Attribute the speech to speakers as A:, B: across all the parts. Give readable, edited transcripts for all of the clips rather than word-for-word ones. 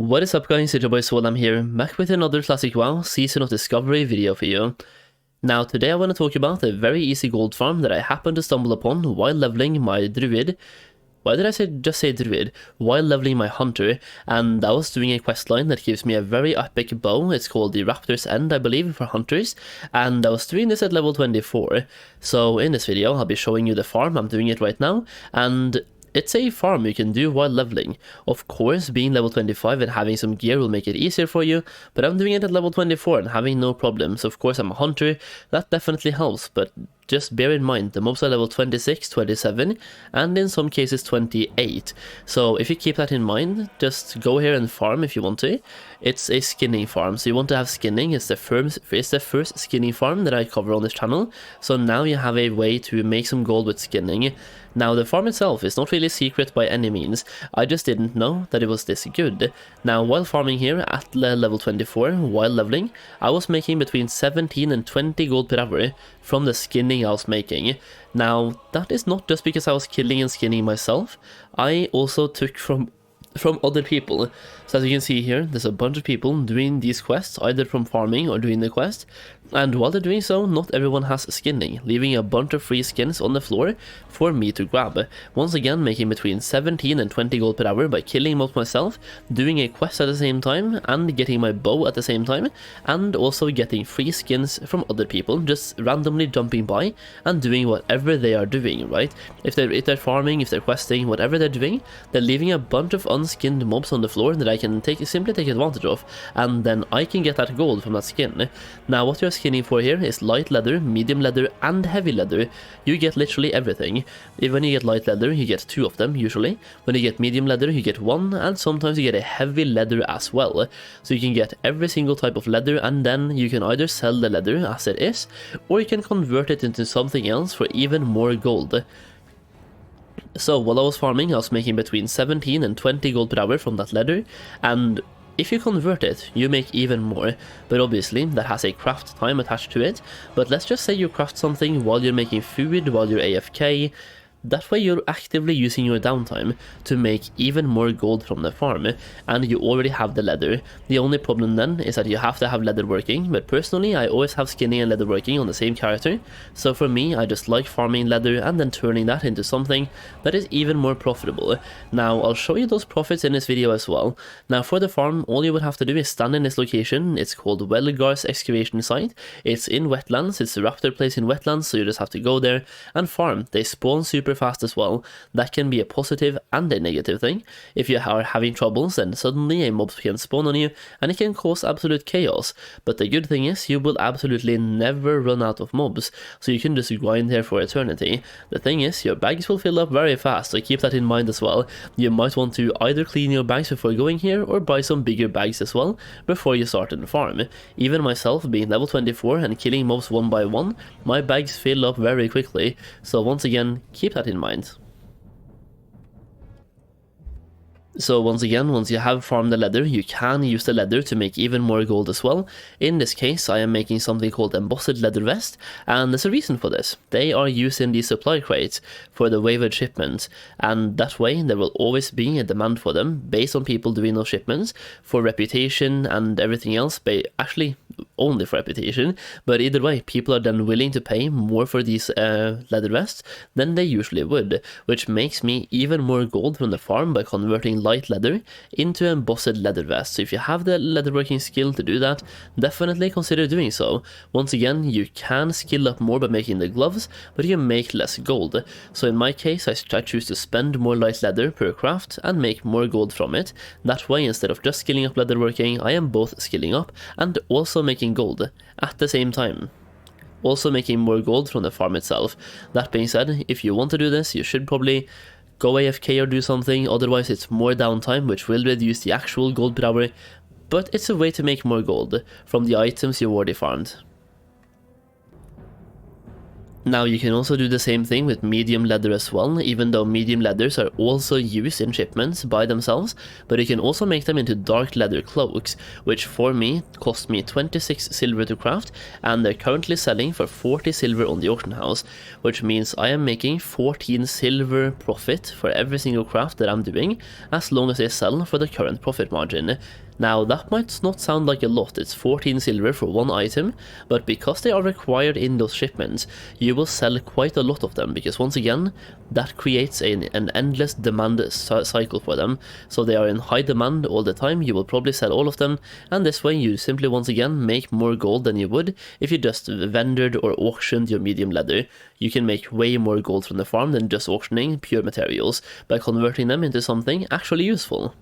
A: What is up guys, it's your boy Swollam here, back with another Classic WoW Season of Discovery video for you. Now today I want to talk about a very easy gold farm that I happened to stumble upon while leveling my druid. Why did I just say druid? While leveling my hunter, and I was doing a questline that gives me a very epic bow. It's called the Raptor's End, I believe, for hunters, and I was doing this at level 24. So in this video I'll be showing you the farm. I'm doing it right now, and it's a farm you can do while leveling. Of course, being level 25 and having some gear will make it easier for you, but I'm doing it at level 24 and having no problems. Of course, I'm a hunter, that definitely helps, but just bear in mind, the mobs are level 26, 27, and in some cases 28. So if you keep that in mind, just go here and farm if you want to. It's a skinning farm, so you want to have skinning. It's the first skinning farm that I cover on this channel, so now you have a way to make some gold with skinning. Now the farm itself is not really secret by any means, I just didn't know that it was this good. Now while farming here at level 24, while leveling, I was making between 17 and 20 gold per hour from the skinning I was making. Now that is not just because I was killing and skinning myself, I also took from other people. So as you can see here, there's a bunch of people doing these quests, either from farming or doing the quest, and while they're doing so, not everyone has skinning, leaving a bunch of free skins on the floor for me to grab. Once again, making between 17 and 20 gold per hour by killing mobs myself, doing a quest at the same time, and getting my bow at the same time, and also getting free skins from other people, just randomly jumping by and doing whatever they are doing, right? If they're farming, if they're questing, whatever they're doing, they're leaving a bunch of unskinned mobs on the floor that I can simply take advantage of, and then I can get that gold from that skin. Now what you're skinning for here is light leather, medium leather, and heavy leather. You get literally everything. When you get light leather, you get 2 of them usually. When you get medium leather, you get 1, and sometimes you get a heavy leather as well. So you can get every single type of leather, and then you can either sell the leather as it is, or you can convert it into something else for even more gold. So while I was farming, I was making between 17 and 20 gold per hour from that leather, and if you convert it, you make even more, but obviously that has a craft time attached to it. But let's just say you craft something while you're making food, while you're AFK. That way you're actively using your downtime to make even more gold from the farm, and you already have the leather. The only problem then is that you have to have leather working, but personally I always have skinning and leather working on the same character, so for me I just like farming leather and then turning that into something that is even more profitable. Now I'll show you those profits in this video as well. Now for the farm, all you would have to do is stand in this location. It's called Welgar's excavation site. It's in wetlands, it's the raptor place in wetlands, so you just have to go there and farm. They spawn super fast as well. That can be a positive and a negative thing. If you are having troubles, then suddenly a mob can spawn on you and it can cause absolute chaos, but the good thing is you will absolutely never run out of mobs, so you can just grind here for eternity. The thing is, your bags will fill up very fast, so keep that in mind as well. You might want to either clean your bags before going here or buy some bigger bags as well before you start in the farm. Even myself being level 24 and killing mobs one by one, my bags fill up very quickly, so once again keep that in mind. So once again, once you have farmed the leather, you can use the leather to make even more gold as well. In this case, I am making something called embossed leather vest, and there's a reason for this. They are used in the supply crates for the wavered shipments, and that way there will always be a demand for them based on people doing those shipments for reputation and everything else. Actually, only for reputation, but either way, people are then willing to pay more for these leather vests than they usually would, which makes me even more gold from the farm by converting light leather into embossed leather vest. So if you have the leatherworking skill to do that, definitely consider doing so. Once again, you can skill up more by making the gloves, but you make less gold. So in my case, I choose to spend more light leather per craft and make more gold from it. That way, instead of just skilling up leatherworking, I am both skilling up and also making gold at the same time. Also making more gold from the farm itself. That being said, if you want to do this, you should probably go AFK or do something, otherwise it's more downtime, which will reduce the actual gold per hour, but it's a way to make more gold from the items you already farmed. Now you can also do the same thing with medium leather as well, even though medium leathers are also used in shipments by themselves, but you can also make them into dark leather cloaks, which for me cost me 26 silver to craft, and they're currently selling for 40 silver on the auction house, which means I am making 14 silver profit for every single craft that I'm doing, as long as they sell for the current profit margin. Now that might not sound like a lot, it's 14 silver for one item, but because they are required in those shipments, you will sell quite a lot of them, because once again, that creates an endless demand cycle for them. So they are in high demand all the time, you will probably sell all of them, and this way you simply once again make more gold than you would if you just vendored or auctioned your medium leather. You can make way more gold from the farm than just auctioning pure materials by converting them into something actually useful.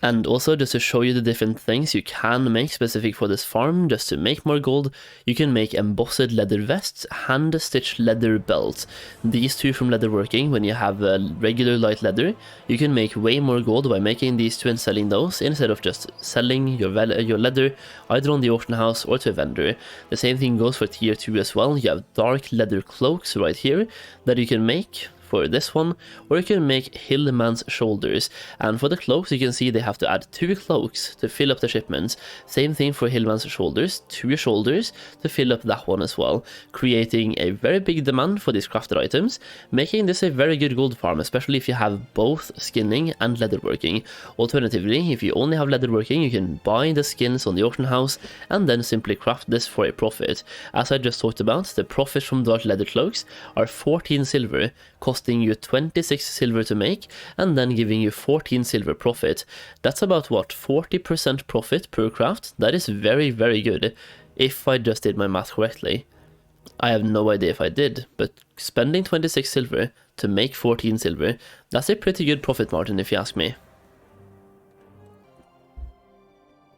A: And also, just to show you the different things you can make specific for this farm, just to make more gold, you can make embossed leather vests, hand-stitched leather belts. These two from leatherworking, when you have regular light leather, you can make way more gold by making these two and selling those, instead of just selling your leather either on the auction house or to a vendor. The same thing goes for tier 2 as well. You have dark leather cloaks right here that you can make for this one, or you can make Hillman's shoulders, and for the cloaks you can see they have to add 2 cloaks to fill up the shipments. Same thing for Hillman's shoulders, 2 shoulders to fill up that one as well, creating a very big demand for these crafted items, making this a very good gold farm, especially if you have both skinning and leatherworking. Alternatively, if you only have leatherworking, you can buy the skins on the auction house and then simply craft this for a profit. As I just talked about, the profit from dark leather cloaks are 14 silver, costing you 26 silver to make, and then giving you 14 silver profit. That's about what, 40% profit per craft? That is very, very good, if I just did my math correctly. I have no idea if I did, but spending 26 silver to make 14 silver, that's a pretty good profit margin if you ask me.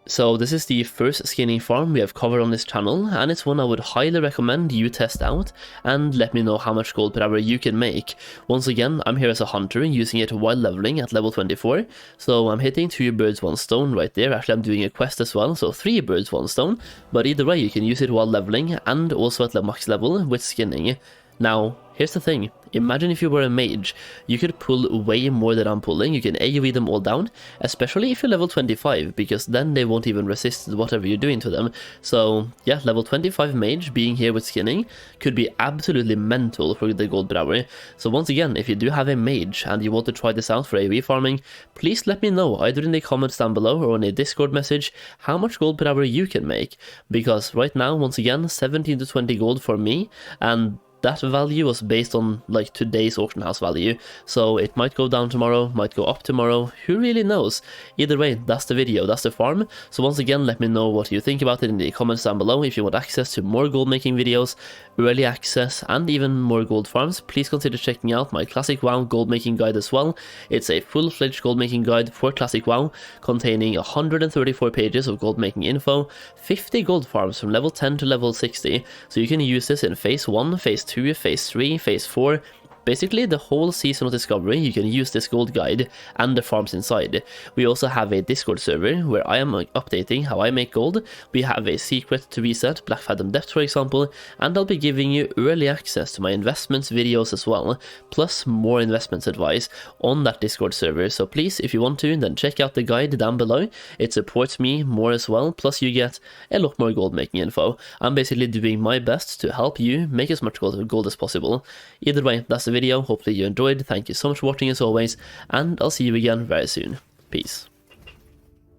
A: So this is the first skinning farm we have covered on this channel, and it's one I would highly recommend you test out and let me know how much gold per hour you can make. Once again, I'm here as a hunter using it while leveling at level 24, so I'm hitting 2 birds 1 stone right there. Actually, I'm doing a quest as well, so 3 birds 1 stone, but either way you can use it while leveling and also at the max level with skinning. Now, here's the thing, imagine if you were a mage, you could pull way more than I'm pulling, you can AoE them all down, especially if you're level 25, because then they won't even resist whatever you're doing to them. So yeah, level 25 mage being here with skinning could be absolutely mental for the gold per hour. So once again, if you do have a mage and you want to try this out for AoE farming, please let me know either in the comments down below or on a Discord message how much gold per hour you can make, because right now, once again, 17 to 20 gold for me, and that value was based on like today's auction house value, so it might go down tomorrow, might go up tomorrow, who really knows. Either way, that's the video, that's the farm. So once again, let me know what you think about it in the comments down below. If you want access to more gold making videos, early access, and even more gold farms, please consider checking out my Classic WoW gold making guide as well. It's a full-fledged gold making guide for Classic WoW, containing 134 pages of gold making info, 50 gold farms from level 10 to level 60, so you can use this in phase 1, phase 2, phase 3, phase 4, basically the whole season of discovery. You can use this gold guide and the farms inside. We also have a Discord server where I am updating how I make gold. We have a secret to reset, Black Fathom Depth for example, and I'll be giving you early access to my investments videos as well, plus more investments advice on that Discord server. So please, if you want to, then check out the guide down below. It supports me more as well, plus you get a lot more gold making info. I'm basically doing my best to help you make as much gold as possible. Either way, that's the video. Hopefully you enjoyed. Thank you so much for watching as always, and I'll see you again very soon. Peace.